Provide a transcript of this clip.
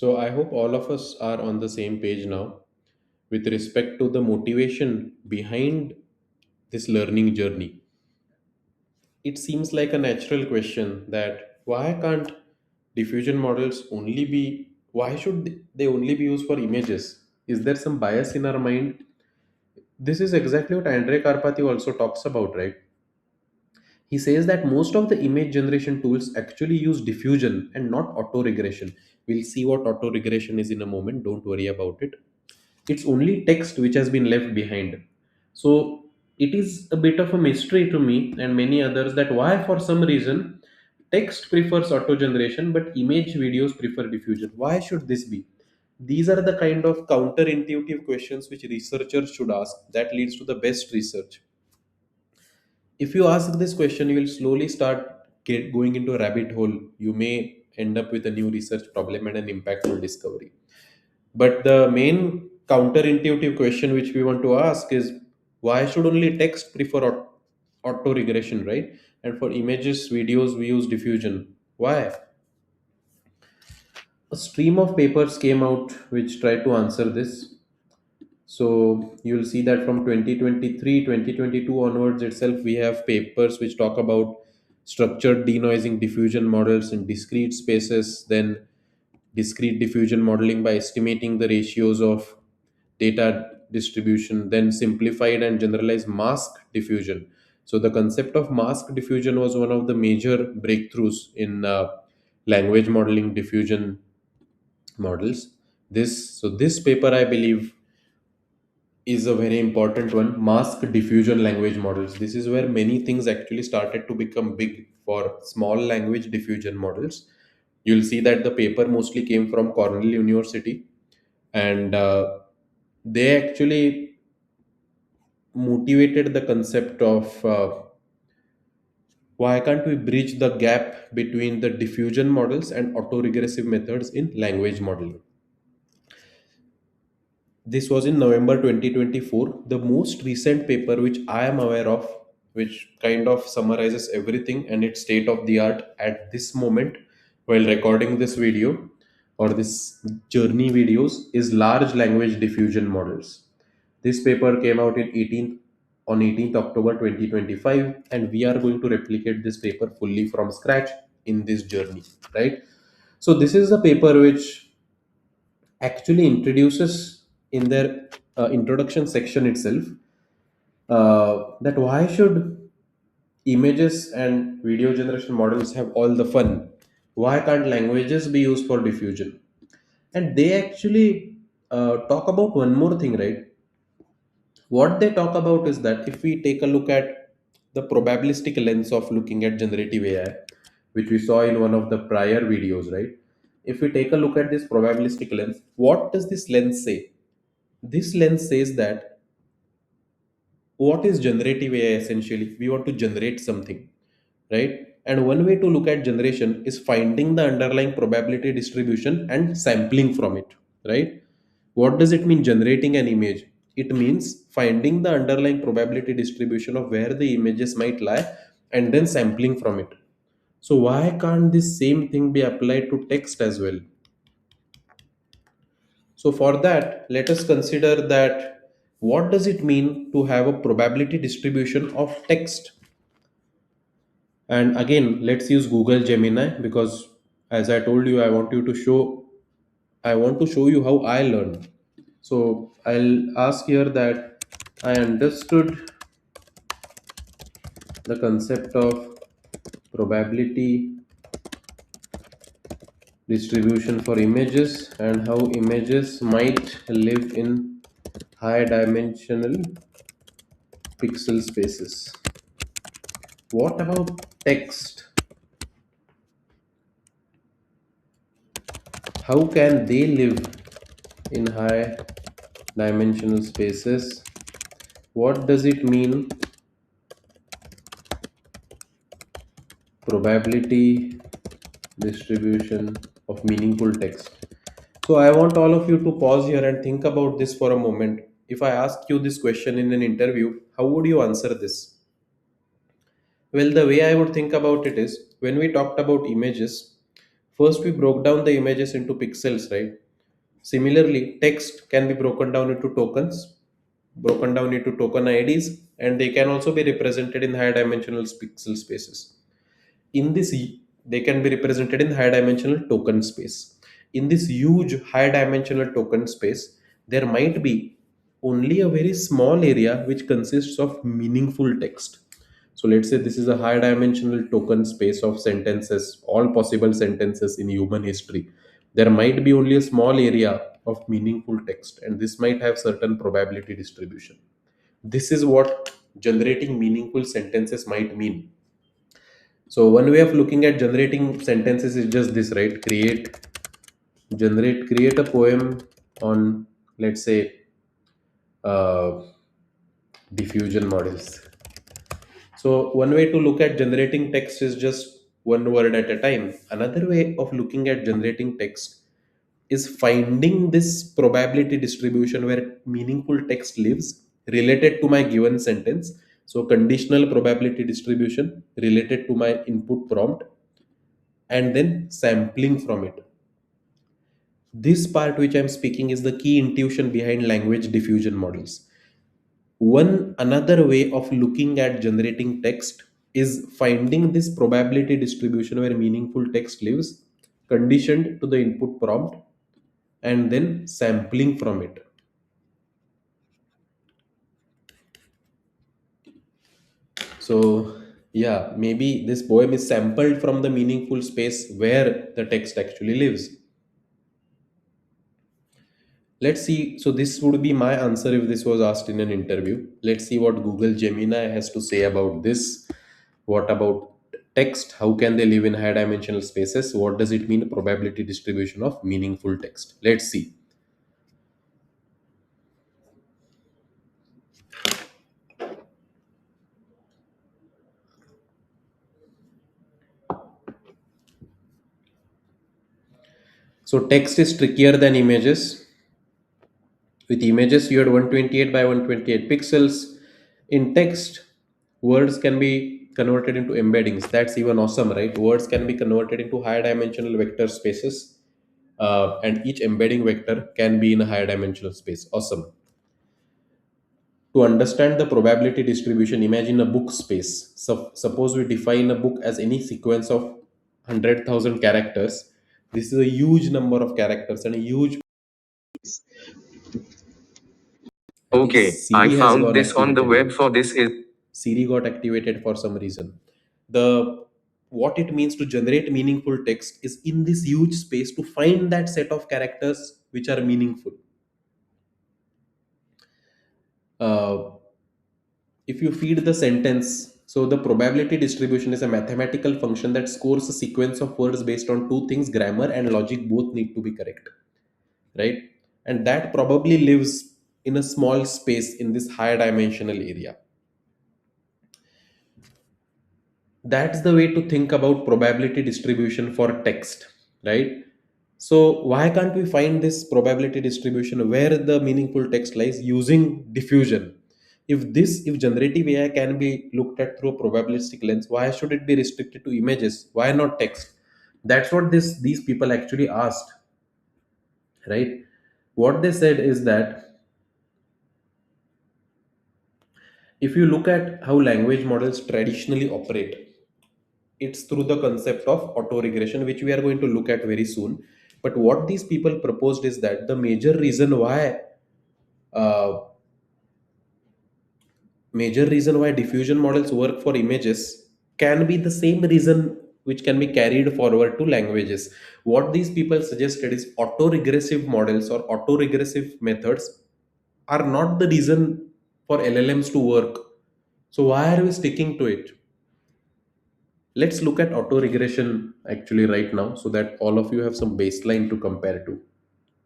So I hope all of us are on the same page now with respect to the motivation behind this learning journey. It seems like a natural question that why can't diffusion models only be why should they only be used for images? Is there some bias in our mind? This is exactly what Andre Karpathy also talks about, right? He says that most of the image generation tools actually use diffusion and not auto regression. We'll see what auto regression is in a moment, don't worry about it. It's only text which has been left behind. So it is a bit of a mystery to me and many others that why, for some reason, text prefers auto generation but image videos prefer diffusion. Why should this be? These are the kind of counterintuitive questions which researchers should ask that leads to the best research. If you ask this question, you will slowly start going into a rabbit hole. You may end up with a new research problem and an impactful discovery. But the main counterintuitive question which we want to ask is why should only text prefer auto regression, right? And for images, videos, we use diffusion. Why? A stream of papers came out which tried to answer this. So you'll see that from 2023, 2022 onwards itself, we have papers which talk about structured denoising diffusion models in discrete spaces, then discrete diffusion modeling by estimating the ratios of data distribution, then simplified and generalized mask diffusion. So the concept of mask diffusion was one of the major breakthroughs in language modeling diffusion models. This paper, I believe, is a very important one. Mask diffusion language models, this is where many things actually started to become big for small language diffusion models. You'll see that the paper mostly came from Cornell University, and they actually motivated the concept of why can't we bridge the gap between the diffusion models and autoregressive methods in language modeling. This was in November 2024. The most recent paper which I am aware of, which kind of summarizes everything and its state of the art at this moment while recording this video or this journey videos, is large language diffusion models. This paper came out on 18th October 2025, and we are going to replicate this paper fully from scratch in this journey, right? So this is the paper which actually introduces in their introduction section itself that why should images and video generation models have all the fun? Why can't languages be used for diffusion? And they actually talk about one more thing, right? What they talk about is that if we take a look at the probabilistic lens of looking at generative AI, which we saw in one of the prior videos, right? If we take a look at this probabilistic lens, what does this lens say? This lens says that what is generative AI essentially? We want to generate something, right? And one way to look at generation is finding the underlying probability distribution and sampling from it, right? What does it mean generating an image? It means finding the underlying probability distribution of where the images might lie and then sampling from it. So, why can't this same thing be applied to text as well? So for that, let us consider that what does it mean to have a probability distribution of text? And again, let's use Google Gemini because as I told you, I want to show you how I learned. So I'll ask here that I understood the concept of probability distribution for images and how images might live in high dimensional pixel spaces. What about text? How can they live in high dimensional spaces? What does it mean probability distribution of meaningful text? So I want all of you to pause here and think about this for a moment. If I ask you this question in an interview, how would you answer this? Well, the way I would think about it is when we talked about images, First, we broke down the images into pixels, right? Similarly, text can be broken down into tokens, broken down into token IDs, and they can also be represented in high dimensional pixel spaces. In this, they can be represented in high dimensional token space. In this huge high dimensional token space, there might be only a very small area which consists of meaningful text. So let's say this is a high dimensional token space of sentences, all possible sentences in human history. There might be only a small area of meaningful text, and this might have certain probability distribution. This is what generating meaningful sentences might mean. So one way of looking at generating sentences is just this, right? Create a poem on, let's say, uh, diffusion models. So one way to look at generating text is just one word at a time. Another way of looking at generating text is finding this probability distribution where meaningful text lives related to my given sentence. So conditional probability distribution related to my input prompt, and then sampling from it. This part which I'm speaking is the key intuition behind language diffusion models. One another way of looking at generating text is finding this probability distribution where meaningful text lives, conditioned to the input prompt, and then sampling from it. So, yeah, maybe this poem is sampled from the meaningful space where the text actually lives. Let's see. So, this would be my answer if this was asked in an interview. Let's see what Google Gemini has to say about this. What about text? How can they live in high dimensional spaces? What does it mean, probability distribution of meaningful text? Let's see. So, text is trickier than images. With images, you had 128 by 128 pixels. In text, words can be converted into embeddings. That's even awesome, right? Words can be converted into high dimensional vector spaces, and each embedding vector can be in a higher dimensional space. Awesome. To understand the probability distribution, imagine a book space. So, suppose we define a book as any sequence of 100,000 characters. This is a huge number of characters and a huge. I think Okay, I Siri has found gone this on the activated web here. for this is Siri got activated for some reason. The What it means to generate meaningful text is in this huge space to find that set of characters which are meaningful. Uh, if you feed the sentence, so the probability distribution is a mathematical function that scores a sequence of words based on two things: grammar and logic both need to be correct, right? And that probably lives in a small space in this higher dimensional area. That's the way to think about probability distribution for text, right? So why can't we find this probability distribution where the meaningful text lies using diffusion? If generative AI can be looked at through a probabilistic lens, why should it be restricted to images? Why not text? That's what these people actually asked, right? What they said is that if you look at how language models traditionally operate, it's through the concept of auto-regression, which we are going to look at very soon. But what these people proposed is that the uh, major reason why diffusion models work for images can be the same reason which can be carried forward to languages. What these people suggested is auto-regressive models or auto-regressive methods are not the reason for LLMs to work. So why are we sticking to it? Let's look at auto regression actually right now so that all of you have some baseline to compare to.